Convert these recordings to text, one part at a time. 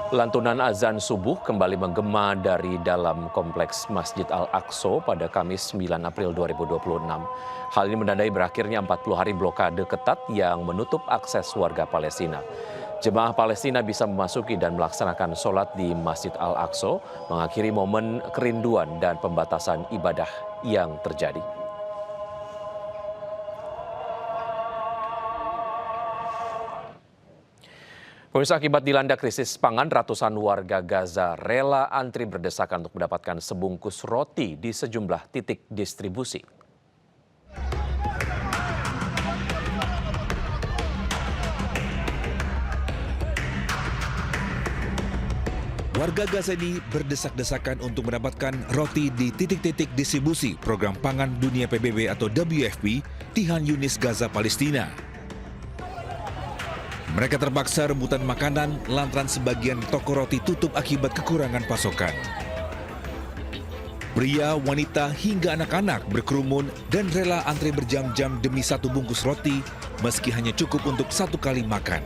Lantunan azan subuh kembali menggema dari dalam kompleks Masjid Al-Aqsa pada Kamis 9 April 2026. Hal ini menandai berakhirnya 40 hari blokade ketat yang menutup akses warga Palestina. Jemaah Palestina bisa memasuki dan melaksanakan sholat di Masjid Al-Aqsa, mengakhiri momen kerinduan dan pembatasan ibadah yang terjadi. Pemirsa, akibat dilanda krisis pangan, ratusan warga Gaza rela antri berdesakan untuk mendapatkan sebungkus roti di sejumlah titik distribusi. Warga Gaza ini berdesak-desakan untuk mendapatkan roti di titik-titik distribusi program pangan dunia PBB atau WFP di Han Yunis, Gaza, Palestina. Mereka terpaksa rebutan makanan lantaran sebagian toko roti tutup akibat kekurangan pasokan. Pria, wanita, hingga anak-anak berkerumun dan rela antri berjam-jam demi satu bungkus roti meski hanya cukup untuk satu kali makan.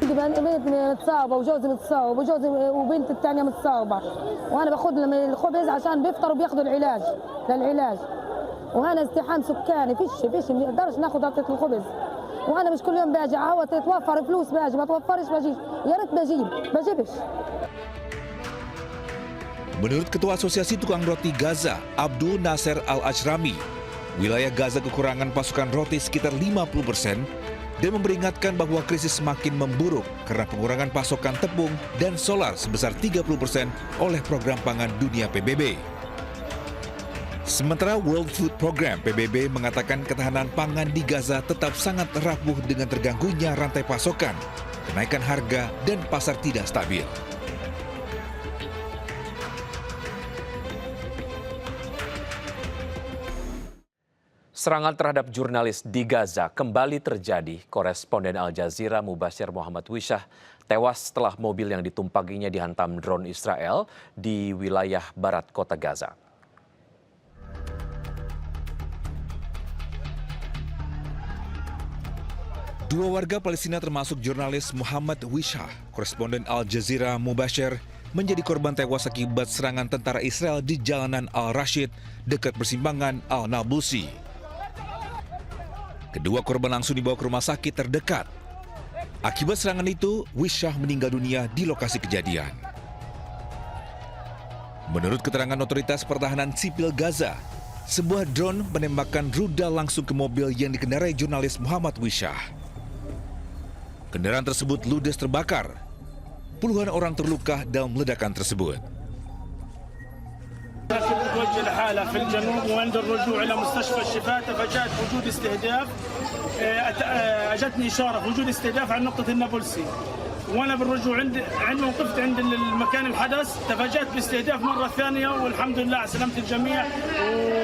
بنتي متصابه وجوزي متصاب وجوزي وبنتي الثانيه متصابه وانا باخذ لهم الخبز عشان بيفطروا بياخذوا العلاج للعلاج وهنا ازدحام سكاني فيش ما نقدرش ناخذ عطيه الخبز وانا مش كل يوم باجي عاوز تتوفر فلوس باجي ما توفرش باجيش يا ريت بجيبش. Menurut Ketua Asosiasi Tukang Roti Gaza, Abdul Nasser Al-Ashrami, wilayah Gaza kekurangan pasukan roti sekitar 50% dan memperingatkan bahwa krisis semakin memburuk karena pengurangan pasokan tepung dan solar sebesar 30% oleh program pangan dunia PBB. Sementara World Food Program PBB mengatakan ketahanan pangan di Gaza tetap sangat rapuh dengan terganggunya rantai pasokan, kenaikan harga, dan pasar tidak stabil. Serangan terhadap jurnalis di Gaza kembali terjadi. Koresponden Al Jazeera Mubashir Muhammad Wisyah tewas setelah mobil yang ditumpanginya dihantam drone Israel di wilayah barat kota Gaza. Dua warga Palestina termasuk jurnalis Muhammad Wisyah, koresponden Al Jazeera Mubashir, menjadi korban tewas akibat serangan tentara Israel di jalanan Al-Rashid dekat persimpangan Al-Nablusi. Kedua korban langsung dibawa ke rumah sakit terdekat. Akibat serangan itu, Wisyah meninggal dunia di lokasi kejadian. Menurut keterangan otoritas pertahanan sipil Gaza, sebuah drone menembakkan rudal langsung ke mobil yang dikendarai jurnalis Muhammad Wisyah. Kendaraan tersebut ludes terbakar. Puluhan orang terluka dalam ledakan tersebut. توجه الحالة في الجنوب وعند الرجوع إلى مستشفى الشفاء تفاجأت بوجود استهداف أجتني إشارة بوجود استهداف عن نقطة النابلسي وأنا بالرجوع عندما وقفت عند المكان الحدث تفاجأت باستهداف مرة ثانية والحمد لله على سلامة الجميع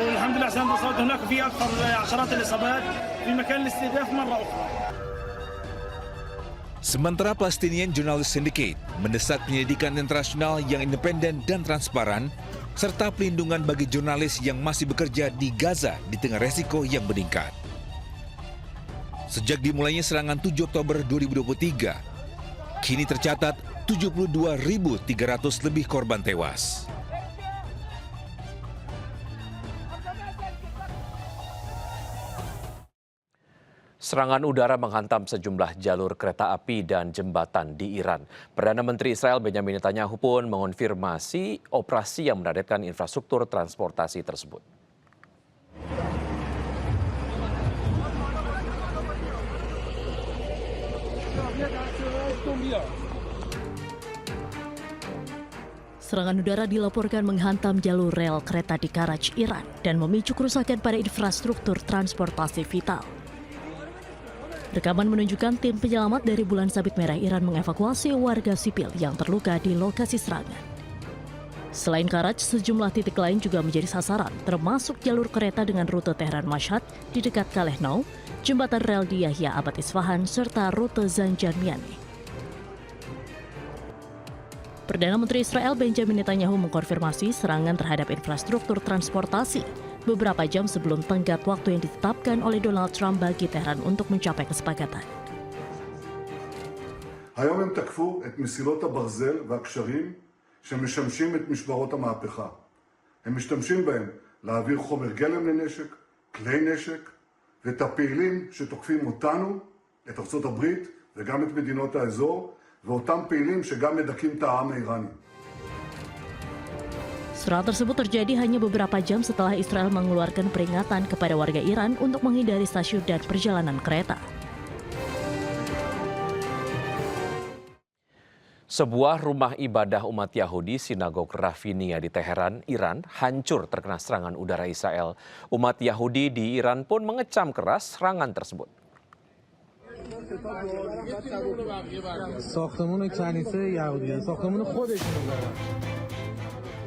والحمد لله على سلامة الإصابات. هناك في أكثر عشرات الإصابات في مكان الاستهداف مرة أخرى. Sementara Palestinian Journalist Syndicate mendesak penyelidikan internasional yang independen dan transparan serta pelindungan bagi jurnalis yang masih bekerja di Gaza di tengah resiko yang meningkat. Sejak dimulainya serangan 7 Oktober 2023, kini tercatat 72.300 lebih korban tewas. Serangan udara menghantam sejumlah jalur kereta api dan jembatan di Iran. Perdana Menteri Israel Benjamin Netanyahu pun mengonfirmasi operasi yang mendaratkan infrastruktur transportasi tersebut. Serangan udara dilaporkan menghantam jalur rel kereta di Karaj, Iran dan memicu kerusakan pada infrastruktur transportasi vital. Rekaman menunjukkan tim penyelamat dari Bulan Sabit Merah Iran mengevakuasi warga sipil yang terluka di lokasi serangan. Selain Karaj, sejumlah titik lain juga menjadi sasaran, termasuk jalur kereta dengan rute Tehran Mashhad di dekat Kalehnou, jembatan rel di Yahya Abad Isfahan, serta rute Zanjan Miani. Perdana Menteri Israel Benjamin Netanyahu mengkonfirmasi serangan terhadap infrastruktur transportasi beberapa jam sebelum tenggat waktu yang ditetapkan. ditetapkan oleh Donald Trump bagi Tehran untuk mencapai kesepakatan. היום הם תקפו את מסילות הברזל והקשרים שמשמשים את משמרות המהפכה. הם משתמשים בהם להעביר חומר גלם לנשק, כלי נשק, ואת הפעילים שתוקפים אותנו, את ארצות הברית וגם את מדינות האזור, ואותם פעילים שגם מדכאים את העם האיראני. Serangan tersebut terjadi hanya beberapa jam setelah Israel mengeluarkan peringatan kepada warga Iran untuk menghindari stasiun dan perjalanan kereta. Sebuah rumah ibadah umat Yahudi Sinagog Rafinia di Teheran, Iran, hancur terkena serangan udara Israel. Umat Yahudi di Iran pun mengecam keras serangan tersebut.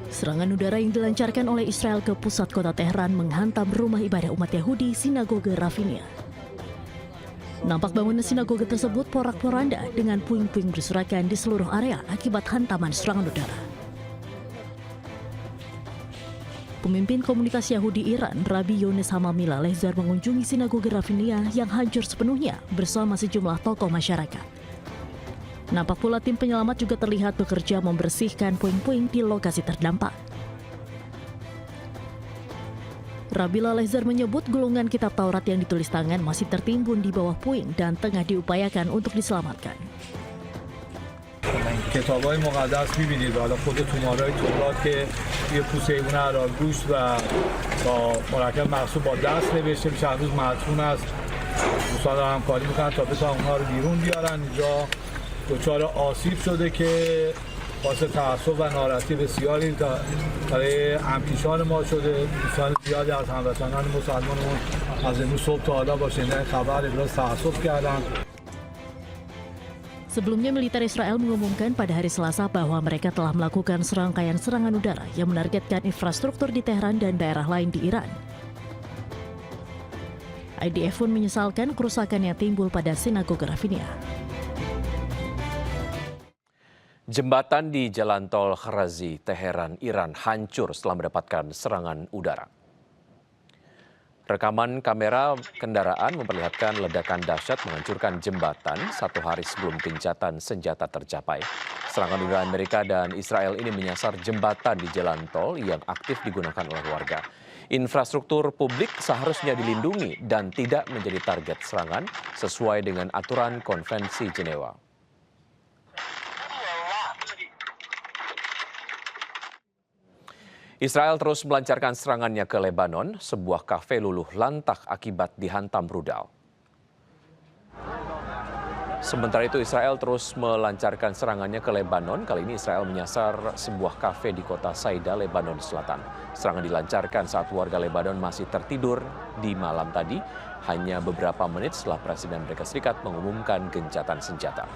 Serangan udara yang dilancarkan oleh Israel ke pusat kota Teheran menghantam rumah ibadah umat Yahudi Sinagoge Rafinia. Nampak bangunan sinagoge tersebut porak-poranda dengan puing-puing berserakan di seluruh area akibat hantaman serangan udara. Pemimpin komunitas Yahudi Iran, Rabbi Yones Hamamila Lezar mengunjungi Sinagoge Rafinia yang hancur sepenuhnya bersama sejumlah tokoh masyarakat. Nampak pula tim penyelamat juga terlihat bekerja membersihkan puing-puing di lokasi terdampak. Rabbi Lezar menyebut gulungan kitab Taurat yang ditulis tangan masih tertimbun di bawah puing dan tengah diupayakan untuk diselamatkan. کتاب‌های مقدس می‌بینید حالا خود تومارای تورات که یه پوسه ایونه هرالگوش و با مرکب مخصوص با دست نوشته میشه هنوز مدفون است. دوستان دارن همکاری میکنن تا بتونن اونها رو بیرون بیارن. اینجا دچار آسیب شده که باعث تعصب و ناراحتی بسیاری برای همکیشان ما شده. دوستان زیادی از هموطنان مسلمانمون از امروز صبح تا حالا با شنیدن خبر ابراز تعصب کردن. Sebelumnya, militer Israel mengumumkan pada hari Selasa bahwa mereka telah melakukan serangkaian serangan udara yang menargetkan infrastruktur di Teheran dan daerah lain di Iran. IDF pun menyesalkan kerusakan yang timbul pada Sinagoge Rafinia. Jembatan di Jalan Tol Kharazi, Teheran, Iran hancur setelah mendapatkan serangan udara. Rekaman kamera kendaraan memperlihatkan ledakan dahsyat menghancurkan jembatan satu hari sebelum gencatan senjata tercapai. Serangan udara Amerika dan Israel ini menyasar jembatan di jalan tol yang aktif digunakan oleh warga. Infrastruktur publik seharusnya dilindungi dan tidak menjadi target serangan sesuai dengan aturan Konvensi Jenewa. Israel terus melancarkan serangannya ke Lebanon, sebuah kafe luluh lantak akibat dihantam rudal. Sementara itu Israel terus melancarkan serangannya ke Lebanon. Kali ini Israel menyasar sebuah kafe di kota Saida, Lebanon Selatan. Serangan dilancarkan saat warga Lebanon masih tertidur di malam tadi, hanya beberapa menit setelah Presiden Amerika Serikat mengumumkan gencatan senjata.